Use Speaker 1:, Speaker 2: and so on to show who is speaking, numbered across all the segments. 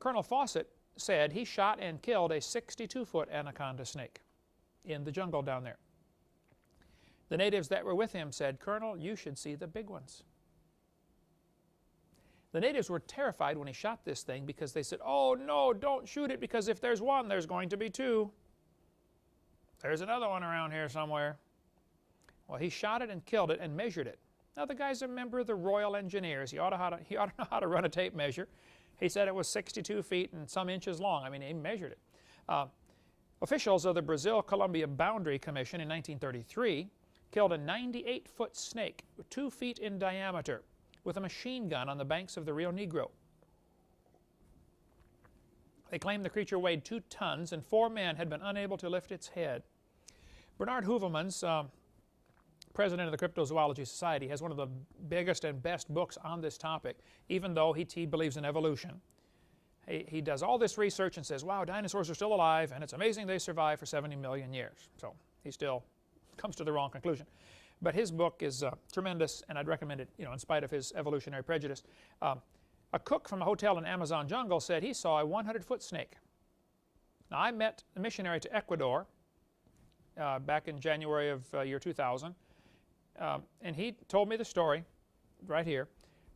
Speaker 1: Colonel Fawcett said he shot and killed a 62-foot anaconda snake in the jungle down there. The natives that were with him said, "Colonel, you should see the big ones." The natives were terrified when he shot this thing because they said, "Oh no, don't shoot it, because if there's one, there's going to be two. There's another one around here somewhere." Well, he shot it and killed it and measured it. Now, the guy's a member of the Royal Engineers. He ought to know how to run a tape measure. He said it was 62 feet and some inches long. I mean, he measured it. Officials of the Brazil-Colombia Boundary Commission in 1933 killed a 98-foot snake 2 feet in diameter with a machine gun on the banks of the Rio Negro. They claimed the creature weighed 2 tons and 4 men had been unable to lift its head. Bernard Heuvelmans, president of the Cryptozoology Society, has one of the biggest and best books on this topic, even though he believes in evolution. He does all this research and says, wow, dinosaurs are still alive, and it's amazing they survived for 70 million years. So he still comes to the wrong conclusion. But his book is tremendous, and I'd recommend it, in spite of his evolutionary prejudice. A cook from a hotel in Amazon jungle said he saw a 100-foot snake. Now, I met a missionary to Ecuador back in January of year 2000, and he told me the story right here,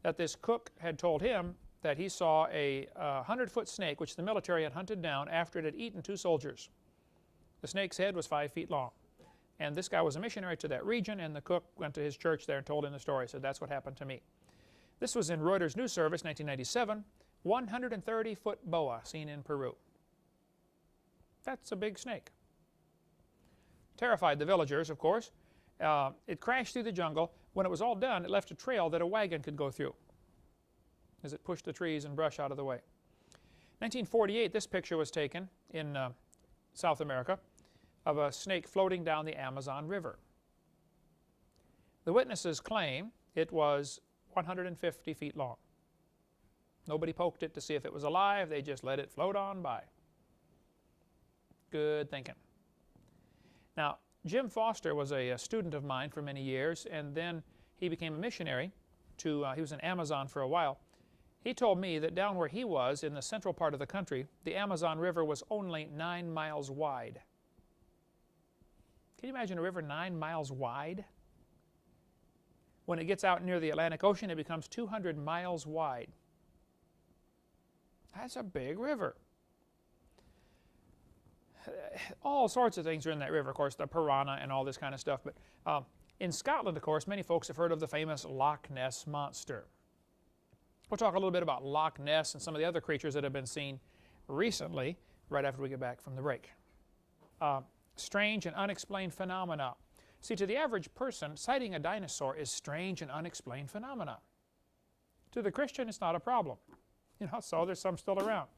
Speaker 1: that this cook had told him that he saw a 100-foot snake which the military had hunted down after it had eaten 2 soldiers. The snake's head was 5 feet long. And this guy was a missionary to that region, and the cook went to his church there and told him the story. Said, that's what happened to me. This was in Reuters News Service, 1997. 130-foot boa seen in Peru. That's a big snake. Terrified the villagers, of course. It crashed through the jungle. When it was all done, it left a trail that a wagon could go through as it pushed the trees and brush out of the way. 1948, this picture was taken in South America of a snake floating down the Amazon River. The witnesses claim it was 150 feet long. Nobody poked it to see if it was alive. They just let it float on by. Good thinking. Now, Jim Foster was a student of mine for many years, and then he became a missionary he was in Amazon for a while. He told me that down where he was, in the central part of the country, the Amazon River was only 9 miles wide. Can you imagine a river 9 miles wide? When it gets out near the Atlantic Ocean, it becomes 200 miles wide. That's a big river. All sorts of things are in that river, of course, the piranha and all this kind of stuff. But in Scotland, of course, many folks have heard of the famous Loch Ness Monster. We'll talk a little bit about Loch Ness and some of the other creatures that have been seen recently, right after we get back from the break. Strange and unexplained phenomena. See, to the average person, sighting a dinosaur is strange and unexplained phenomena. To the Christian, it's not a problem. So there's some still around.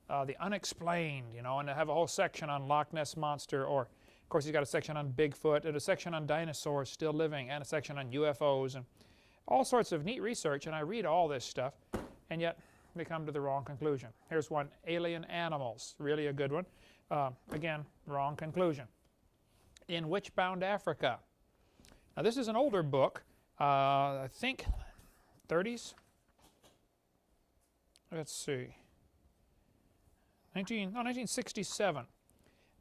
Speaker 1: The unexplained, and they have a whole section on Loch Ness Monster, or, of course, he's got a section on Bigfoot, and a section on dinosaurs still living, and a section on UFOs, and all sorts of neat research, and I read all this stuff, and yet we come to the wrong conclusion. Here's one, alien animals, really a good one. Again, wrong conclusion. In Witch-Bound Africa. Now, this is an older book, I think 30s. Let's see. 1967,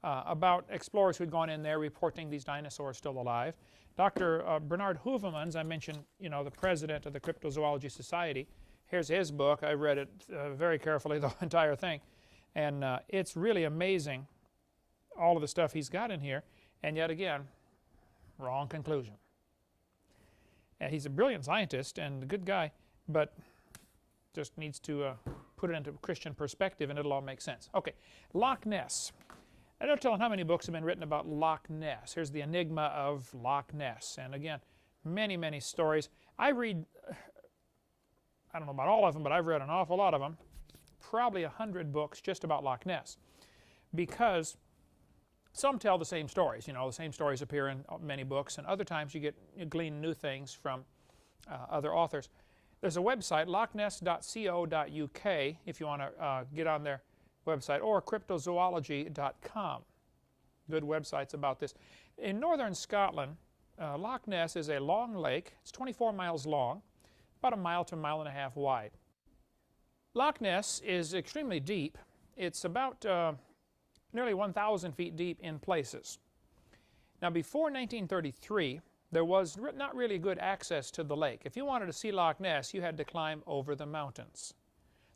Speaker 1: about explorers who'd gone in there reporting these dinosaurs still alive. Dr. Bernard Heuvelmans, I mentioned, the president of the Cryptozoology Society. Here's his book. I read it very carefully, the entire thing. And it's really amazing, all of the stuff he's got in here. And yet again, wrong conclusion. And he's a brilliant scientist and a good guy, but just needs to put it into Christian perspective and it'll all make sense. Okay, Loch Ness. I don't tell how many books have been written about Loch Ness. Here's the enigma of Loch Ness. And again, many, many stories. I read, I don't know about all of them, but I've read an awful lot of them. Probably 100 books just about Loch Ness. Because some tell the same stories. The same stories appear in many books, and other times you glean new things from other authors. There's a website, lochness.co.uk, if you want to get on their website, or cryptozoology.com. Good websites about this. In northern Scotland, Loch Ness is a long lake. It's 24 miles long, about a mile to a mile and a half wide. Loch Ness is extremely deep. It's about nearly 1,000 feet deep in places. Now, before 1933, there was not really good access to the lake. If you wanted to see Loch Ness, you had to climb over the mountains.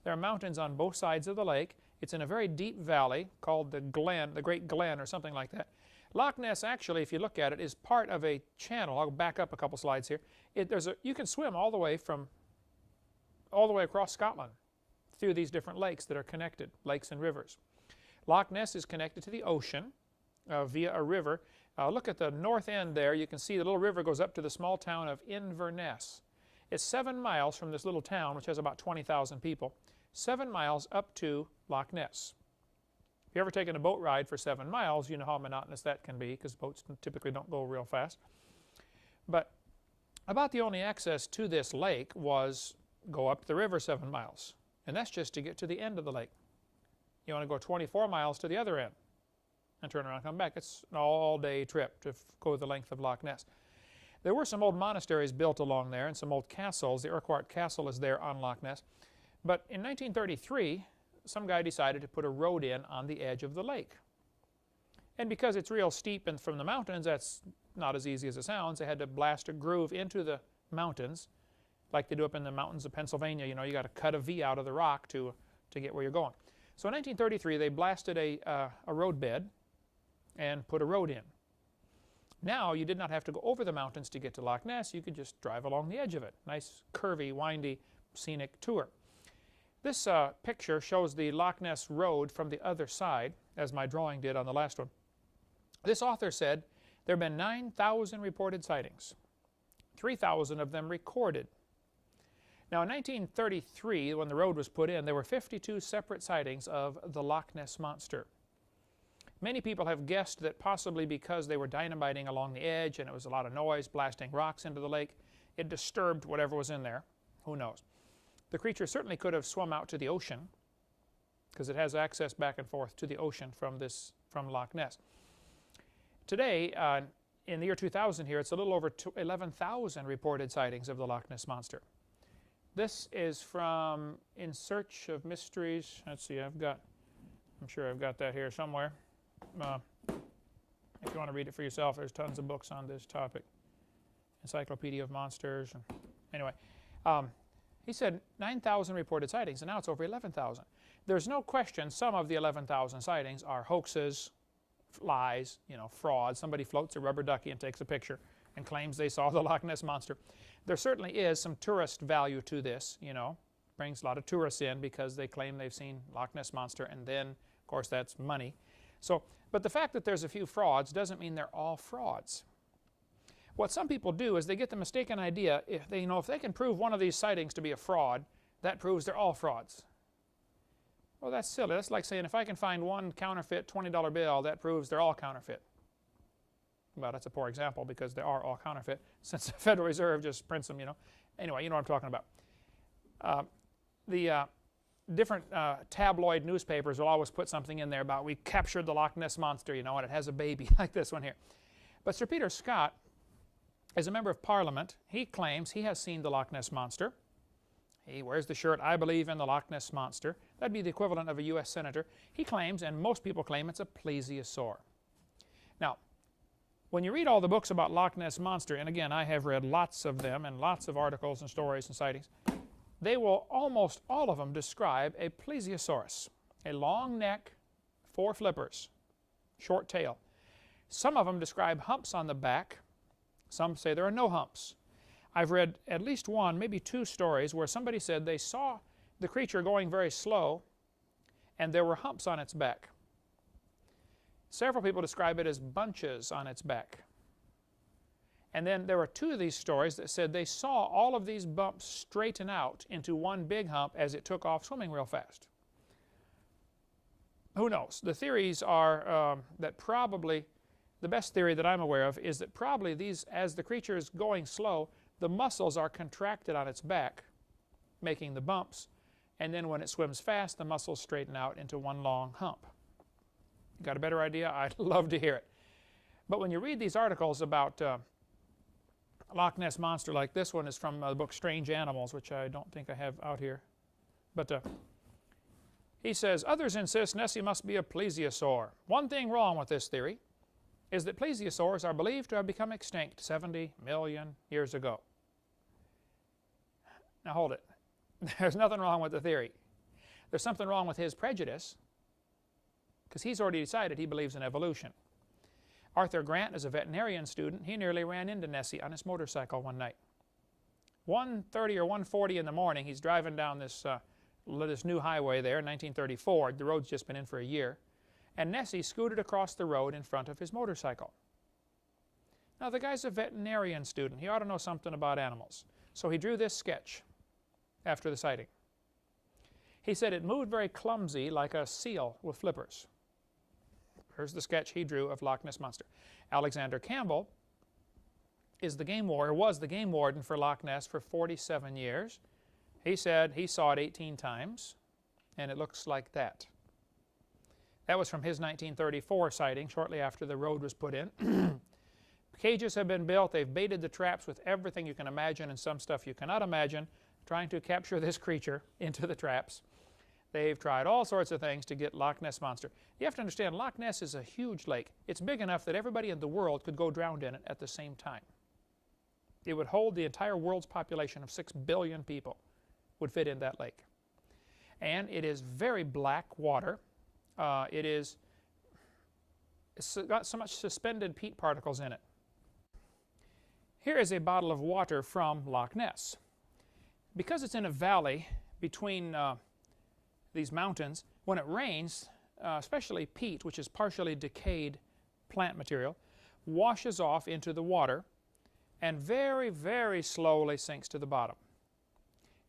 Speaker 1: There are mountains on both sides of the lake. It's in a very deep valley called the Glen, the Great Glen or something like that. Loch Ness, actually, if you look at it, is part of a channel. I'll back up a couple slides here. You can swim all the way across Scotland through these different lakes that are connected, lakes and rivers. Loch Ness is connected to the ocean via a river. Look at the north end there. You can see the little river goes up to the small town of Inverness. It's 7 miles from this little town, which has about 20,000 people, 7 miles up to Loch Ness. If you've ever taken a boat ride for 7 miles, you know how monotonous that can be because boats typically don't go real fast. But about the only access to this lake was go up the river 7 miles. And that's just to get to the end of the lake. You want to go 24 miles to the other end and turn around and come back. It's an all-day trip to go the length of Loch Ness. There were some old monasteries built along there and some old castles. The Urquhart Castle is there on Loch Ness. But in 1933, some guy decided to put a road in on the edge of the lake. And because it's real steep and from the mountains, that's not as easy as it sounds. They had to blast a groove into the mountains like they do up in the mountains of Pennsylvania. You know, you got to cut a V out of the rock to get where you're going. So in 1933, they blasted a roadbed and put a road in. Now, you did not have to go over the mountains to get to Loch Ness. You could just drive along the edge of it. Nice, curvy, windy, scenic tour. This picture shows the Loch Ness Road from the other side, as my drawing did on the last one. This author said there have been 9,000 reported sightings, 3,000 of them recorded. Now, in 1933, when the road was put in, there were 52 separate sightings of the Loch Ness Monster. Many people have guessed that possibly because they were dynamiting along the edge and it was a lot of noise, blasting rocks into the lake, it disturbed whatever was in there. Who knows? The creature certainly could have swum out to the ocean because it has access back and forth to the ocean from Loch Ness. Today, in the year 2000 here, it's a little over 11,000 reported sightings of the Loch Ness Monster. This is from In Search of Mysteries. Let's see, I'm sure I've got that here somewhere. If you want to read it for yourself, there's tons of books on this topic. Encyclopedia of Monsters. Anyway, he said 9,000 reported sightings, and now it's over 11,000. There's no question some of the 11,000 sightings are hoaxes, lies, fraud. Somebody floats a rubber ducky and takes a picture and claims they saw the Loch Ness Monster. There certainly is some tourist value to this, brings a lot of tourists in because they claim they've seen Loch Ness Monster, and then, of course, that's money. But the fact that there's a few frauds doesn't mean they're all frauds. What some people do is they get the mistaken idea, if they can prove one of these sightings to be a fraud, that proves they're all frauds. Well, that's silly. That's like saying if I can find one counterfeit $20 bill, that proves they're all counterfeit. Well, that's a poor example because they are all counterfeit since the Federal Reserve just prints them, Anyway, you know what I'm talking about. The different tabloid newspapers will always put something in there about we captured the Loch Ness Monster, and it has a baby like this one here. But Sir Peter Scott, as a member of Parliament, he claims he has seen the Loch Ness Monster. He wears the shirt, "I believe in the Loch Ness Monster." That'd be the equivalent of a U.S. Senator. He claims, and most people claim, it's a plesiosaur. Now, when you read all the books about Loch Ness Monster, and again, I have read lots of them and lots of articles and stories and sightings, they will almost all of them describe a plesiosaurus, a long neck, 4 flippers, short tail. Some of them describe humps on the back. Some say there are no humps. I've read at least one, maybe 2 stories where somebody said they saw the creature going very slow and there were humps on its back. Several people describe it as bunches on its back. And then there were 2 of these stories that said they saw all of these bumps straighten out into one big hump as it took off swimming real fast. Who knows? The theories are that probably, the best theory that I'm aware of is that probably these, as the creature is going slow, the muscles are contracted on its back, making the bumps, and then when it swims fast, the muscles straighten out into one long hump. Got a better idea? I'd love to hear it. But when you read these articles about Loch Ness Monster, like this one is from the book Strange Animals, which I don't think I have out here. But he says, others insist Nessie must be a plesiosaur. One thing wrong with this theory is that plesiosaurs are believed to have become extinct 70 million years ago. Now hold it. There's nothing wrong with the theory. There's something wrong with his prejudice, because he's already decided he believes in evolution. Arthur Grant is a veterinarian student. He nearly ran into Nessie on his motorcycle one night. 1:30 or 1:40 in the morning, he's driving down this new highway there in 1934. The road's just been in for a year. And Nessie scooted across the road in front of his motorcycle. Now the guy's a veterinarian student. He ought to know something about animals. So he drew this sketch after the sighting. He said it moved very clumsy like a seal with flippers. Here's the sketch he drew of Loch Ness Monster. Alexander Campbell is was the game warden for Loch Ness for 47 years. He said he saw it 18 times, and it looks like that. That was from his 1934 sighting, shortly after the road was put in. Cages have been built. They've baited the traps with everything you can imagine and some stuff you cannot imagine, trying to capture this creature into the traps. They've tried all sorts of things to get Loch Ness Monster. You have to understand, Loch Ness is a huge lake. It's big enough that everybody in the world could go drowned in it at the same time. It would hold the entire world's population of 6 billion people would fit in that lake. And it is very black water. It's got so much suspended peat particles in it. Here is a bottle of water from Loch Ness. Because it's in a valley between these mountains, when it rains, especially peat, which is partially decayed plant material, washes off into the water and very, very slowly sinks to the bottom.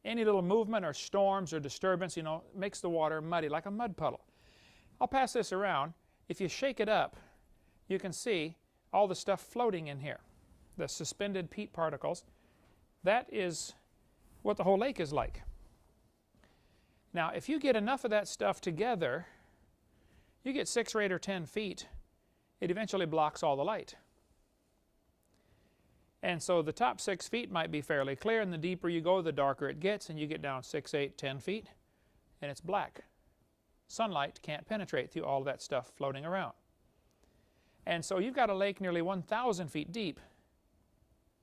Speaker 1: Any little movement or storms or disturbance, makes the water muddy, like a mud puddle. I'll pass this around. If you shake it up, you can see all the stuff floating in here, the suspended peat particles. That is what the whole lake is like. Now, if you get enough of that stuff together, you get 6 or 8 or 10 feet, it eventually blocks all the light. And so the top 6 feet might be fairly clear, and the deeper you go, the darker it gets, and you get down 6, 8, 10 feet, and it's black. Sunlight can't penetrate through all that stuff floating around. And so you've got a lake nearly 1,000 feet deep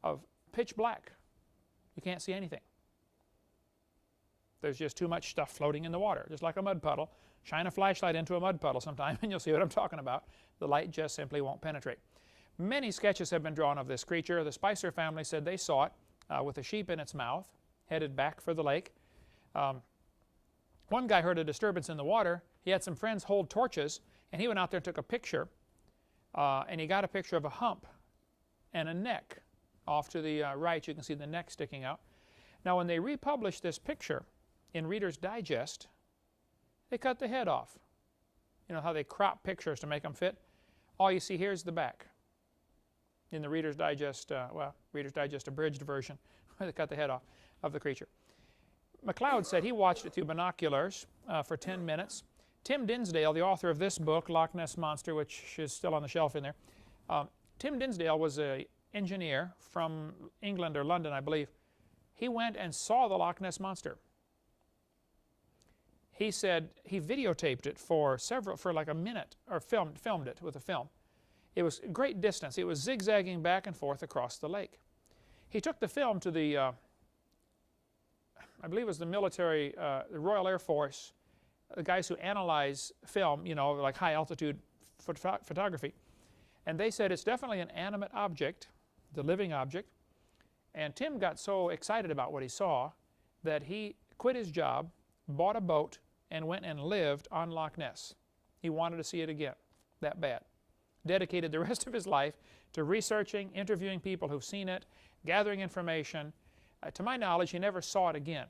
Speaker 1: of pitch black. You can't see anything. There's just too much stuff floating in the water, just like a mud puddle. Shine a flashlight into a mud puddle sometime and you'll see what I'm talking about. The light just simply won't penetrate. Many sketches have been drawn of this creature. The Spicer family said they saw it with a sheep in its mouth, headed back for the lake. One guy heard a disturbance in the water. He had some friends hold torches, and he went out there and took a picture. And he got a picture of a hump and a neck. Off to the right, you can see the neck sticking out. Now, when they republished this picture in Reader's Digest, they cut the head off. You know how they crop pictures to make them fit? All you see here is the back. In the Reader's Digest, Reader's Digest abridged version, where they cut the head off of the creature. McLeod said he watched it through binoculars for 10 minutes. Tim Dinsdale, the author of this book, Loch Ness Monster, which is still on the shelf in there, Tim Dinsdale was an engineer from England or London, I believe. He went and saw the Loch Ness Monster. He said he videotaped it for like a minute, or filmed it with a film. It was great distance. It was zigzagging back and forth across the lake. He took the film to the, I believe it was the military, the Royal Air Force, the guys who analyze film, like high altitude photography. And they said it's definitely an animate object, the living object. And Tim got so excited about what he saw that he quit his job, bought a boat, and went and lived on Loch Ness. He wanted to see it again, that bad. Dedicated the rest of his life to researching, interviewing people who've seen it, gathering information. To my knowledge, he never saw it again.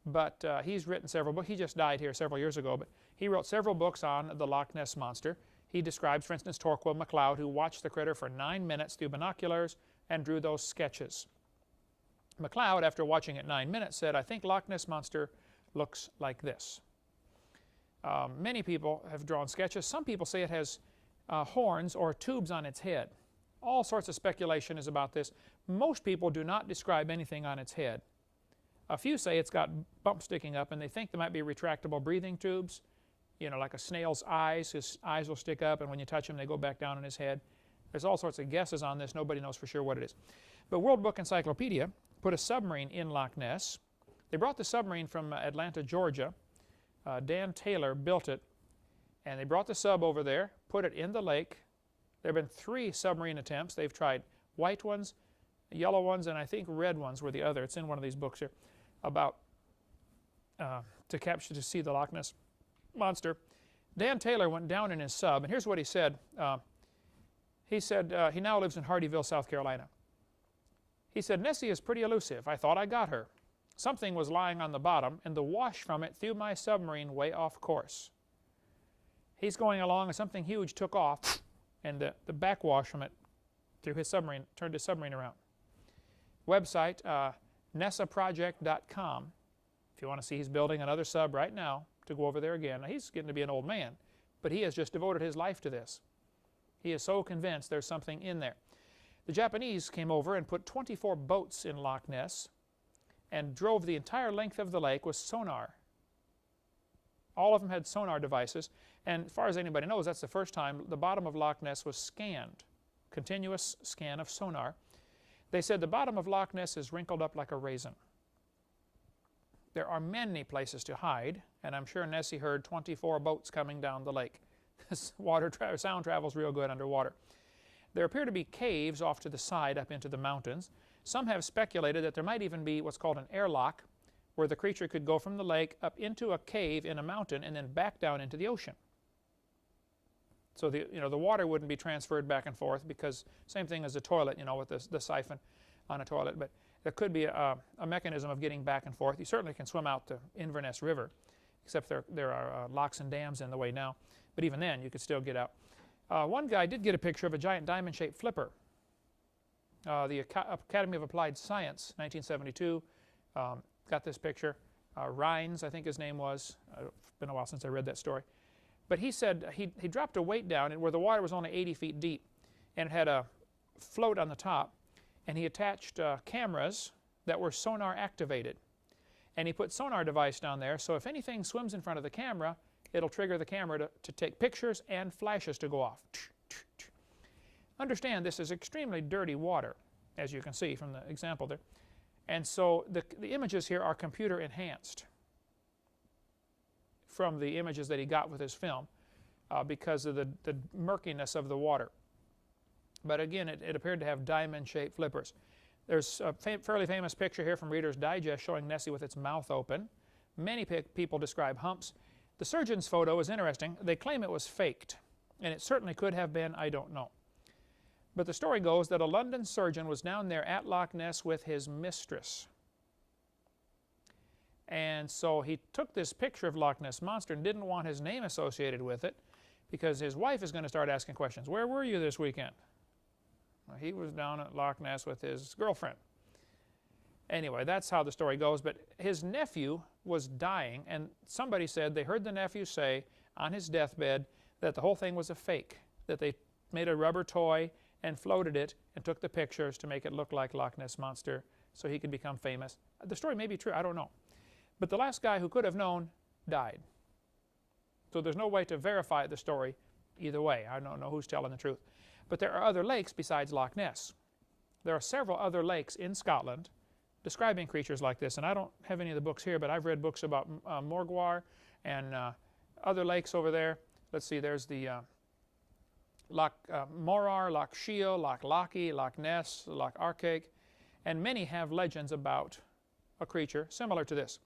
Speaker 1: But he's written several books. He just died here several years ago, but he wrote several books on the Loch Ness Monster. He describes, for instance, Torquil McLeod, who watched the critter for 9 minutes through binoculars and drew those sketches. McLeod, after watching it 9 minutes, said, "I think Loch Ness Monster looks like this." Many people have drawn sketches. Some people say it has horns or tubes on its head. All sorts of speculation is about this. Most people do not describe anything on its head. A few say it's got bumps sticking up, and they think there might be retractable breathing tubes, you know, like a snail's eyes. His eyes will stick up, and when you touch him, they go back down in his head. There's all sorts of guesses on this. Nobody knows for sure what it is. But World Book Encyclopedia put a submarine in Loch Ness. They brought the submarine from Atlanta, Georgia. Dan Taylor built it, and they brought the sub over there, put it in the lake. There have been 3 submarine attempts. They've tried white ones, yellow ones, and I think red ones were the other. It's in one of these books here about to see the Loch Ness monster. Dan Taylor went down in his sub, and here's what he said. He said he now lives in Hardyville, South Carolina. He said, "Nessie is pretty elusive. I thought I got her. Something was lying on the bottom, and the wash from it threw my submarine way off course." He's going along, and something huge took off, and the backwash from it through his submarine, turned his submarine around. Website, nessaproject.com. If you want to see, he's building another sub right now to go over there again. Now, he's getting to be an old man, but he has just devoted his life to this. He is so convinced there's something in there. The Japanese came over and put 24 boats in Loch Ness and drove the entire length of the lake with sonar. All of them had sonar devices, and as far as anybody knows, that's the first time the bottom of Loch Ness was scanned. Continuous scan of sonar. They said the bottom of Loch Ness is wrinkled up like a raisin. There are many places to hide, and I'm sure Nessie heard 24 boats coming down the lake. Sound travels real good underwater. There appear to be caves off to the side up into the mountains. Some have speculated that there might even be what's called an airlock, where the creature could go from the lake up into a cave in a mountain and then back down into the ocean. So the water wouldn't be transferred back and forth, because same thing as a toilet, with the siphon on a toilet. But there could be a mechanism of getting back and forth. You certainly can swim out the Inverness River, except there are locks and dams in the way now. But even then, you could still get out. One guy did get a picture of a giant diamond-shaped flipper. The Academy of Applied Science, 1972, got this picture. Rhines, I think his name was. It's been a while since I read that story. But he said he dropped a weight down where the water was only 80 feet deep, and it had a float on the top, and he attached cameras that were sonar activated. And he put sonar device down there, so if anything swims in front of the camera, it'll trigger the camera to take pictures and flashes to go off. Understand, this is extremely dirty water, as you can see from the example there. And so the images here are computer enhanced from the images that he got with his film because of the murkiness of the water. But again, it appeared to have diamond-shaped flippers. There's a fairly famous picture here from Reader's Digest showing Nessie with its mouth open. Many people describe humps. The surgeon's photo is interesting. They claim it was faked, and it certainly could have been. I don't know. But the story goes that a London surgeon was down there at Loch Ness with his mistress. And so he took this picture of Loch Ness Monster and didn't want his name associated with it, because his wife is going to start asking questions. Where were you this weekend? Well, he was down at Loch Ness with his girlfriend. Anyway, that's how the story goes. But his nephew was dying, and somebody said they heard the nephew say on his deathbed that the whole thing was a fake, that they made a rubber toy and floated it and took the pictures to make it look like Loch Ness Monster so he could become famous. The story may be true, I don't know. But the last guy who could have known died. So there's no way to verify the story either way. I don't know who's telling the truth. But there are other lakes besides Loch Ness. There are several other lakes in Scotland describing creatures like this. And I don't have any of the books here, but I've read books about Morgwar and other lakes over there. Let's see, there's the Loch Morar, Loch Shiel, Loch Lochy, Loch Ness, Loch Arkaig, and many have legends about a creature similar to this.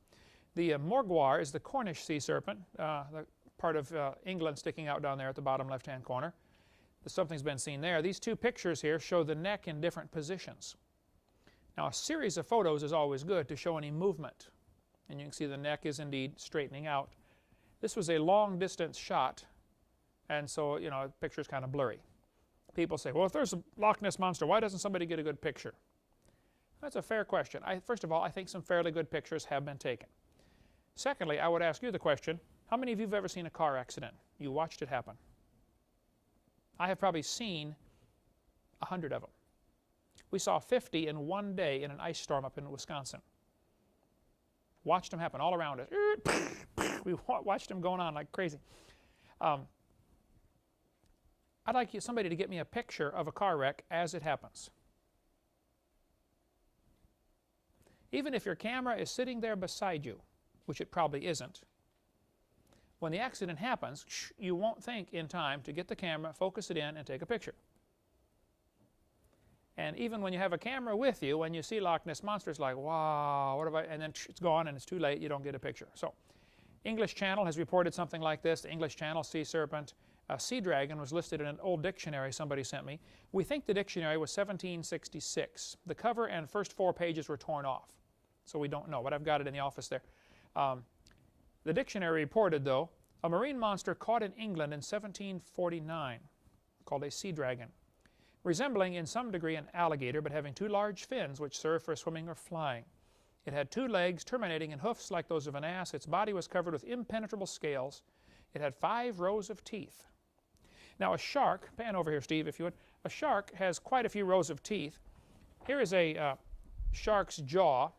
Speaker 1: The Morgwar is the Cornish sea serpent, the part of England sticking out down there at the bottom left-hand corner. Something's been seen there. These two pictures here show the neck in different positions. Now, a series of photos is always good to show any movement. And you can see the neck is indeed straightening out. This was a long-distance shot, and so, the picture's kind of blurry. People say, well, if there's a Loch Ness Monster, why doesn't somebody get a good picture? That's a fair question. First of all, I think some fairly good pictures have been taken. Secondly, I would ask you the question, how many of you have ever seen a car accident? You watched it happen. I have probably seen 100 of them. We saw 50 in one day in an ice storm up in Wisconsin. Watched them happen all around us. We watched them going on like crazy. I'd like somebody to get me a picture of a car wreck as it happens. Even if your camera is sitting there beside you, which it probably isn't, when the accident happens, you won't think in time to get the camera, focus it in, and take a picture. And even when you have a camera with you, when you see Loch Ness Monster, it's like, wow, what have I, and then it's gone and it's too late, you don't get a picture. So, English Channel has reported something like this. The English Channel sea serpent, sea dragon was listed in an old dictionary somebody sent me. We think the dictionary was 1766. The cover and first 4 pages were torn off, so we don't know, but I've got it in the office there. The dictionary reported, though, a marine monster caught in England in 1749, called a sea dragon, resembling in some degree an alligator, but having 2 large fins which serve for swimming or flying. It had 2 legs terminating in hoofs like those of an ass. Its body was covered with impenetrable scales. It had 5 rows of teeth. Now a shark, pan over here Steve if you would, a shark has quite a few rows of teeth. Here is a shark's jaw,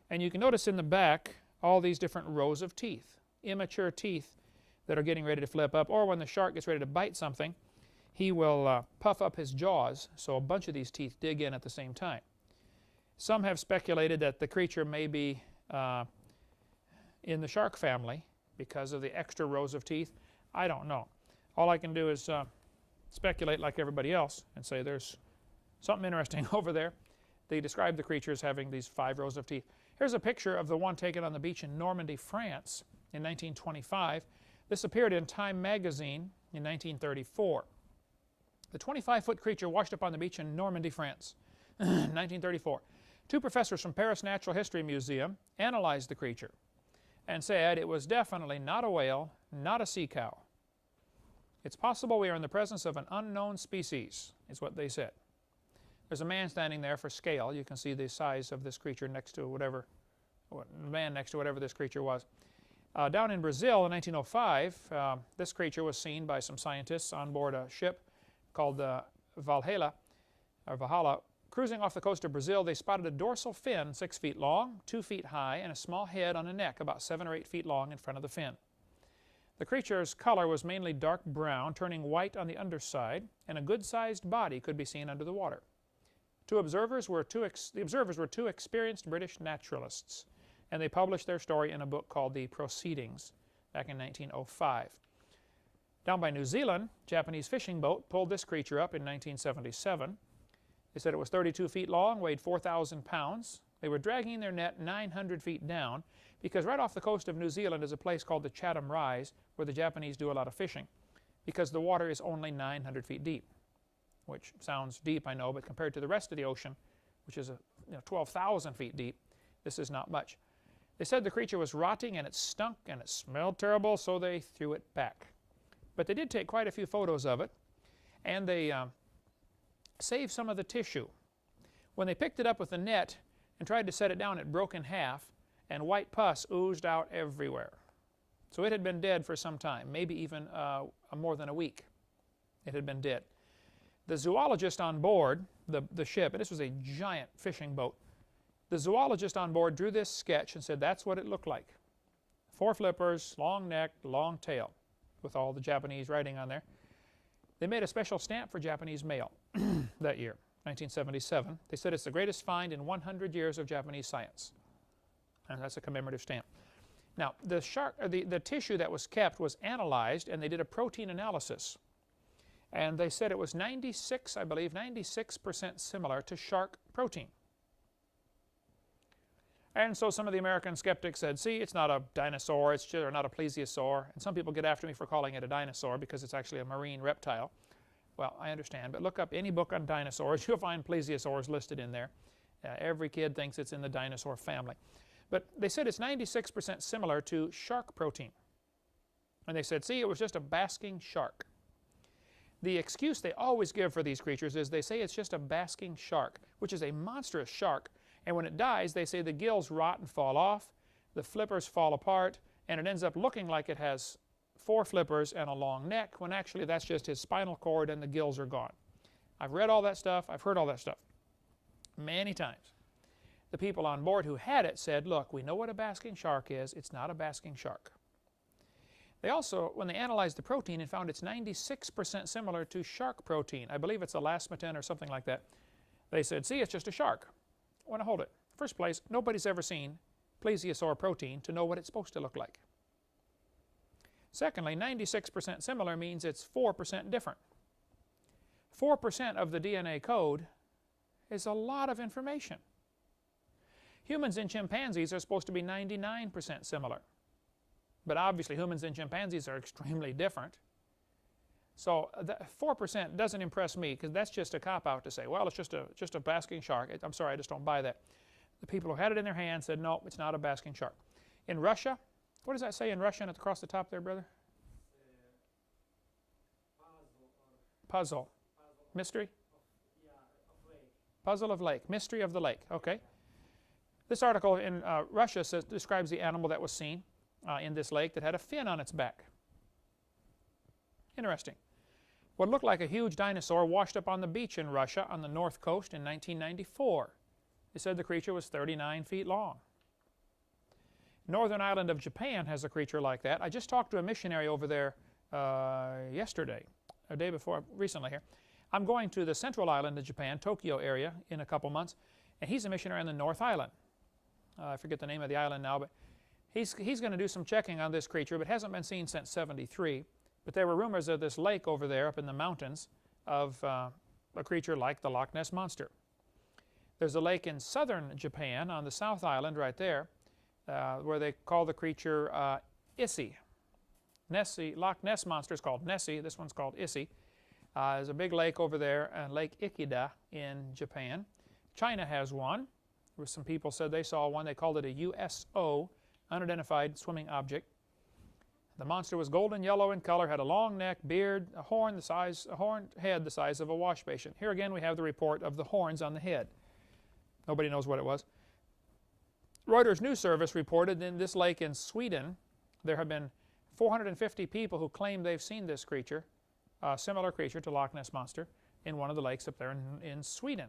Speaker 1: and you can notice in the back all these different rows of teeth, immature teeth that are getting ready to flip up, or when the shark gets ready to bite something, he will puff up his jaws, so a bunch of these teeth dig in at the same time. Some have speculated that the creature may be in the shark family because of the extra rows of teeth. I don't know. All I can do is speculate like everybody else and say there's something interesting over there. They describe the creature as having these 5 rows of teeth. Here's a picture of the one taken on the beach in Normandy, France in 1925. This appeared in Time magazine in 1934. The 25-foot creature washed up on the beach in Normandy, France, 1934. 2 professors from Paris Natural History Museum analyzed the creature and said it was definitely not a whale, not a sea cow. It's possible we are in the presence of an unknown species, is what they said. There's a man standing there for scale. You can see the size of this creature next to whatever, man next to whatever this creature was. Down in Brazil in 1905, this creature was seen by some scientists on board a ship called the Valhalla. Cruising off the coast of Brazil, they spotted a dorsal fin 6 feet long, 2 feet high, and a small head on a neck about 7 or 8 feet long in front of the fin. The creature's color was mainly dark brown, turning white on the underside, and a good-sized body could be seen under the water. The observers were 2 experienced British naturalists, and they published their story in a book called The Proceedings back in 1905. Down by New Zealand, a Japanese fishing boat pulled this creature up in 1977. They said it was 32 feet long, weighed 4,000 pounds. They were dragging their net 900 feet down because right off the coast of New Zealand is a place called the Chatham Rise where the Japanese do a lot of fishing because the water is only 900 feet deep, which sounds deep, I know, but compared to the rest of the ocean, which is 12,000 feet deep, this is not much. They said the creature was rotting and it stunk and it smelled terrible, so they threw it back. But they did take quite a few photos of it, and they saved some of the tissue. When they picked it up with the net and tried to set it down, it broke in half, and white pus oozed out everywhere. So it had been dead for some time, maybe even more than a week. It had been dead. The zoologist on board the ship, and this was a giant fishing boat, the zoologist on board drew this sketch and said that's what it looked like. 4 flippers, long neck, long tail, with all the Japanese writing on there. They made a special stamp for Japanese mail that year, 1977. They said it's the greatest find in 100 years of Japanese science. And that's a commemorative stamp. Now, the tissue that was kept was analyzed, and they did a protein analysis. And they said it was 96% similar to shark protein. And so some of the American skeptics said, see, it's not a dinosaur, it's just, or not a plesiosaur. And some people get after me for calling it a dinosaur because it's actually a marine reptile. Well, I understand, but look up any book on dinosaurs, you'll find plesiosaurs listed in there. Every kid thinks it's in the dinosaur family. But they said it's 96% similar to shark protein. And they said, see, it was just a basking shark. The excuse they always give for these creatures is they say it's just a basking shark, which is a monstrous shark. And when it dies, they say the gills rot and fall off, the flippers fall apart, and it ends up looking like it has 4 flippers and a long neck, when actually that's just his spinal cord and the gills are gone. I've read all that stuff. I've heard all that stuff many times. the people on board who had it said, look, we know what a basking shark is. It's not a basking shark. They also, when they analyzed the protein and found it's 96% similar to shark protein, I believe it's elasmatin or something like that, they said, see, it's just a shark. I want to hold it. First place, nobody's ever seen plesiosaur protein to know what it's supposed to look like. Secondly, 96% similar means it's 4% different. 4% of the DNA code is a lot of information. Humans and chimpanzees are supposed to be 99% similar. But obviously humans and chimpanzees are extremely different. So 4% doesn't impress me, because that's just a cop-out to say, well, it's just a basking shark. I'm sorry, I just don't buy that. The people who had it in their hand said, no, it's not a basking shark. In Russia, what does that say in Russian across the top there, brother? Puzzle. Mystery? Puzzle of lake. Mystery of the lake. Okay. This article in Russia describes the animal that was seen in this lake that had a fin on its back. Interesting. What looked like a huge dinosaur washed up on the beach in Russia on the north coast in 1994. They said the creature was 39 feet long. Northern island of Japan has a creature like that. I just talked to a missionary over there yesterday, a day before, recently here. I'm going to the central island of Japan, Tokyo area, in a couple months, and he's a missionary on the North Island. I forget the name of the island now, but he's going to do some checking on this creature, but hasn't been seen since '73. But there were rumors of this lake over there up in the mountains of a creature like the Loch Ness Monster. There's a lake in southern Japan on the South Island right there where they call the creature Issy. Nessie, Loch Ness Monster is called Nessie. This one's called Issy. There's a big lake over there, Lake Ikeda in Japan. China has one. Some people said they saw one. They called it a USO, unidentified swimming object. The monster was golden yellow in color, had a long neck, beard, a horned head the size of a wash basin. Here again we have the report of the horns on the head. Nobody knows what it was. Reuters News Service reported in this lake in Sweden there have been 450 people who claim they've seen this creature, a similar creature to Loch Ness Monster, in one of the lakes up there in Sweden.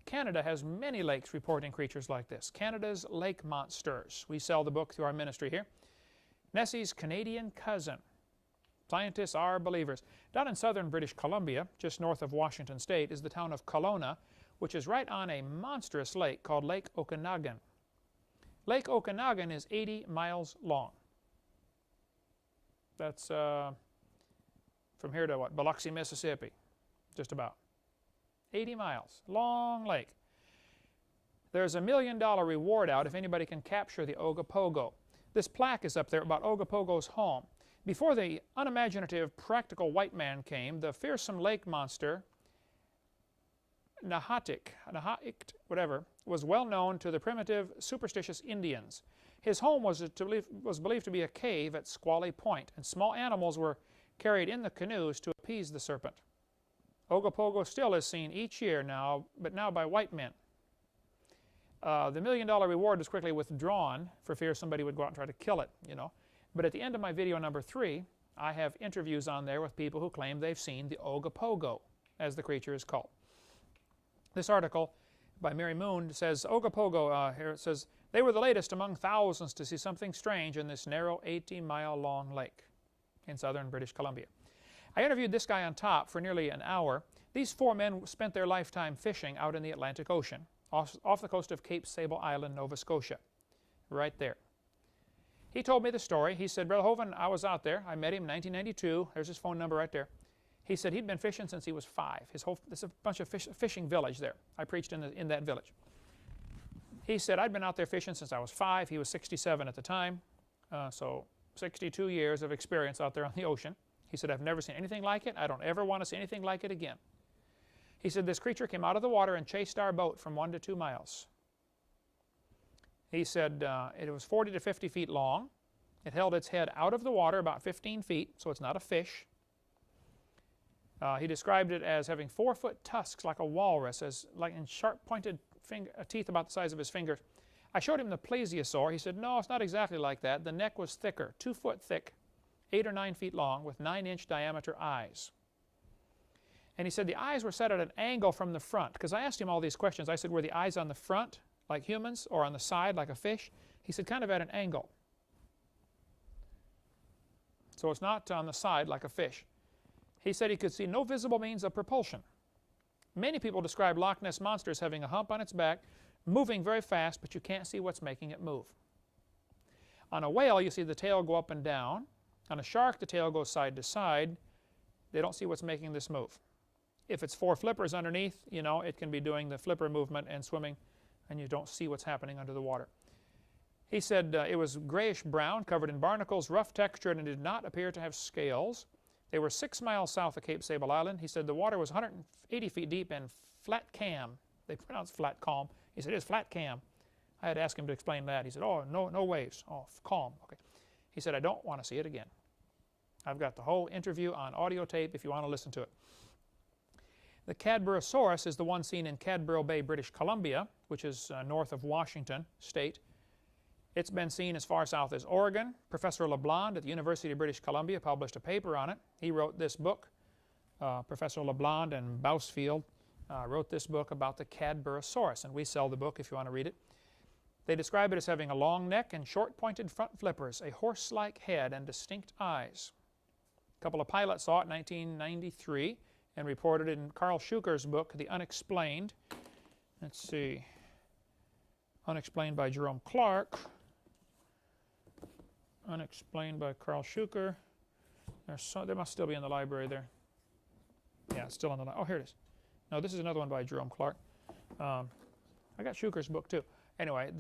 Speaker 1: Canada has many lakes reporting creatures like this. Canada's Lake Monsters. We sell the book through our ministry here. Nessie's Canadian cousin. Scientists are believers. Down in southern British Columbia, just north of Washington State, is the town of Kelowna, which is right on a monstrous lake called Lake Okanagan. Lake Okanagan is 80 miles long. That's from here to what? Biloxi, Mississippi, just about. 80 miles, long lake. There's $1 million reward out if anybody can capture the Ogopogo. This plaque is up there about Ogopogo's home. Before the unimaginative, practical white man came, the fearsome lake monster, Nahatik, whatever, was well known to the primitive, superstitious Indians. His home was believed to be a cave at Squally Point, and small animals were carried in the canoes to appease the serpent. Ogopogo still is seen each year now, but now by white men. The $1 million reward is quickly withdrawn for fear somebody would go out and try to kill it, you know. But at the end of my video number 3, I have interviews on there with people who claim they've seen the Ogopogo, as the creature is called. This article by Mary Moon says, Ogopogo, here it says, they were the latest among thousands to see something strange in this narrow 80-mile-long lake in southern British Columbia. I interviewed this guy on top for nearly an hour. These 4 men spent their lifetime fishing out in the Atlantic Ocean, off the coast of Cape Sable Island, Nova Scotia, right there. He told me the story. He said, Brother Hovind, I was out there. I met him in 1992. There's his phone number right there. He said he'd been fishing since he was 5. There's a bunch of fishing village there. I preached in that village. He said, I'd been out there fishing since I was 5. He was 67 at the time, so 62 years of experience out there on the ocean. He said, I've never seen anything like it. I don't ever want to see anything like it again. He said, this creature came out of the water and chased our boat from 1 to 2 miles. He said it was 40 to 50 feet long. It held its head out of the water about 15 feet, so it's not a fish. He described it as having 4-foot tusks like a walrus, like in sharp-pointed teeth about the size of his fingers. I showed him the plesiosaur. He said, no, it's not exactly like that. The neck was thicker, 2 foot thick, 8 or 9 feet long, with 9-inch diameter eyes. And he said the eyes were set at an angle from the front, because I asked him all these questions. I said, were the eyes on the front, like humans or on the side like a fish? He said kind of at an angle. So it's not on the side like a fish. He said he could see no visible means of propulsion. Many people describe Loch Ness Monster as having a hump on its back, moving very fast, but you can't see what's making it move. On a whale, you see the tail go up and down. On a shark, the tail goes side to side. They don't see what's making this move. If it's 4 flippers underneath, you know, it can be doing the flipper movement and swimming, and you don't see what's happening under the water. He said it was grayish brown, covered in barnacles, rough textured, and did not appear to have scales. They were 6 miles south of Cape Sable Island. He said the water was 180 feet deep and flat cam. They pronounce flat calm. He said it's flat cam. I had to ask him to explain that. He said, oh, no waves. Oh, calm. Okay. He said, I don't want to see it again. I've got the whole interview on audio tape if you want to listen to it. The Cadborosaurus is the one seen in Cadboro Bay, British Columbia, which is north of Washington State. It's been seen as far south as Oregon. Professor LeBlanc at the University of British Columbia published a paper on it. He wrote this book. Professor LeBlanc and Bousfield wrote this book about the Cadborosaurus, and we sell the book if you want to read it. They describe it as having a long neck and short pointed front flippers, a horse-like head, and distinct eyes. A couple of pilots saw it in 1993 and reported it in Carl Schuker's book, The Unexplained. Let's see. Unexplained by Jerome Clark. Unexplained by Carl Schuker. There must still be in the library there. Yeah, it's still in the library. Oh, here it is. No, this is another one by Jerome Clark. I got Schuker's book too. Anyway,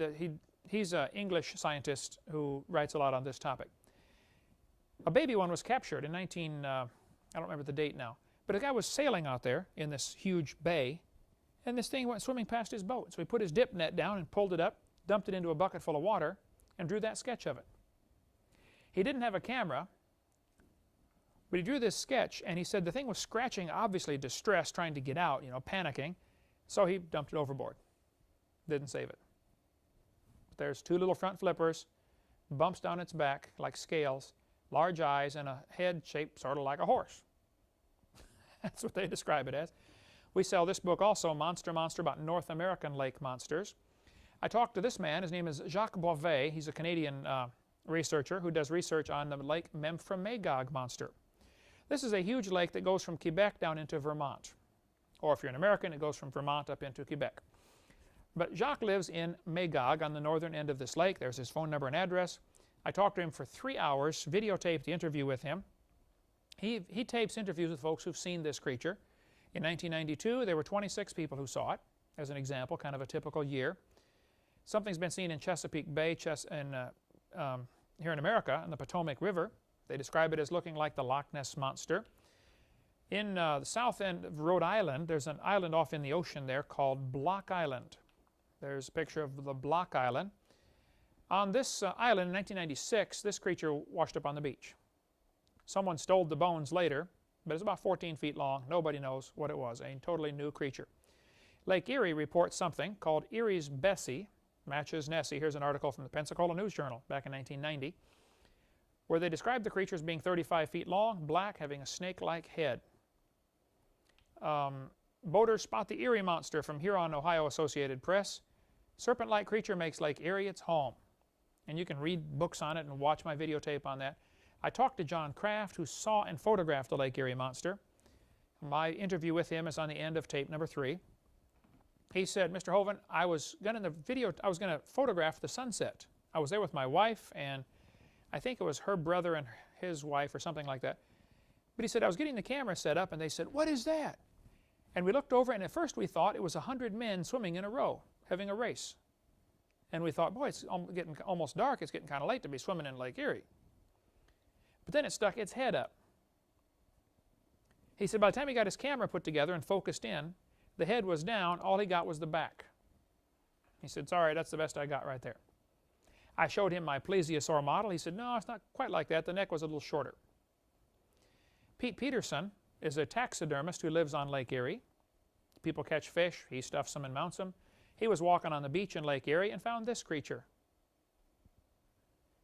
Speaker 1: he's an English scientist who writes a lot on this topic. A baby one was captured in I don't remember the date now, but a guy was sailing out there in this huge bay, and this thing went swimming past his boat. So he put his dip net down and pulled it up, dumped it into a bucket full of water, and drew that sketch of it. He didn't have a camera, but he drew this sketch, and he said the thing was scratching, obviously distressed, trying to get out, you know, panicking, so he dumped it overboard. Didn't save it. But there's 2 little front flippers, bumps down its back like scales, large eyes, and a head shaped sort of like a horse. That's what they describe it as. We sell this book also, Monster, about North American lake monsters. I talked to this man. His name is Jacques Beauvais. He's a Canadian researcher who does research on the Lake Memphremagog monster. This is a huge lake that goes from Quebec down into Vermont. Or if you're an American, it goes from Vermont up into Quebec. But Jacques lives in Magog on the northern end of this lake. There's his phone number and address. I talked to him for 3 hours, videotaped the interview with him. He tapes interviews with folks who've seen this creature. In 1992, there were 26 people who saw it, as an example, kind of a typical year. Something's been seen in Chesapeake Bay here in America, in the Potomac River. They describe it as looking like the Loch Ness Monster. In the south end of Rhode Island, there's an island off in the ocean there called Block Island. There's a picture of the Block Island. On this island in 1996, this creature washed up on the beach. Someone stole the bones later, but it's about 14 feet long. Nobody knows what it was, a totally new creature. Lake Erie reports something called Erie's Bessie, matches Nessie. Here's an article from the Pensacola News Journal back in 1990, where they describe the creature as being 35 feet long, black, having a snake-like head. Boaters spot the Erie monster from Huron, Ohio Associated Press. Serpent-like creature makes Lake Erie its home. And you can read books on it and watch my videotape on that. I talked to John Kraft, who saw and photographed the Lake Erie monster. My interview with him is on the end of tape number 3. He said, Mr. Hovind, I was going to photograph the sunset. I was there with my wife, and I think it was her brother and his wife or something like that. But he said, I was getting the camera set up, and they said, what is that? And we looked over, and at first we thought it was 100 men swimming in a row, having a race. And we thought, boy, it's getting almost dark. It's getting kind of late to be swimming in Lake Erie. But then it stuck its head up. He said by the time he got his camera put together and focused in, the head was down. All he got was the back. He said, sorry, that's the best I got right there. I showed him my plesiosaur model. He said, no, it's not quite like that. The neck was a little shorter. Pete Peterson is a taxidermist who lives on Lake Erie. People catch fish. He stuffs them and mounts them. He was walking on the beach in Lake Erie and found this creature.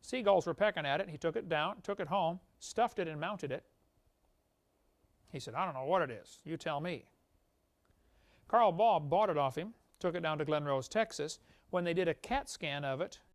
Speaker 1: Seagulls were pecking at it. He took it down, took it home, stuffed it and mounted it. He said, I don't know what it is. You tell me. Carl Baugh bought it off him, took it down to Glen Rose, Texas, when they did a CAT scan of it,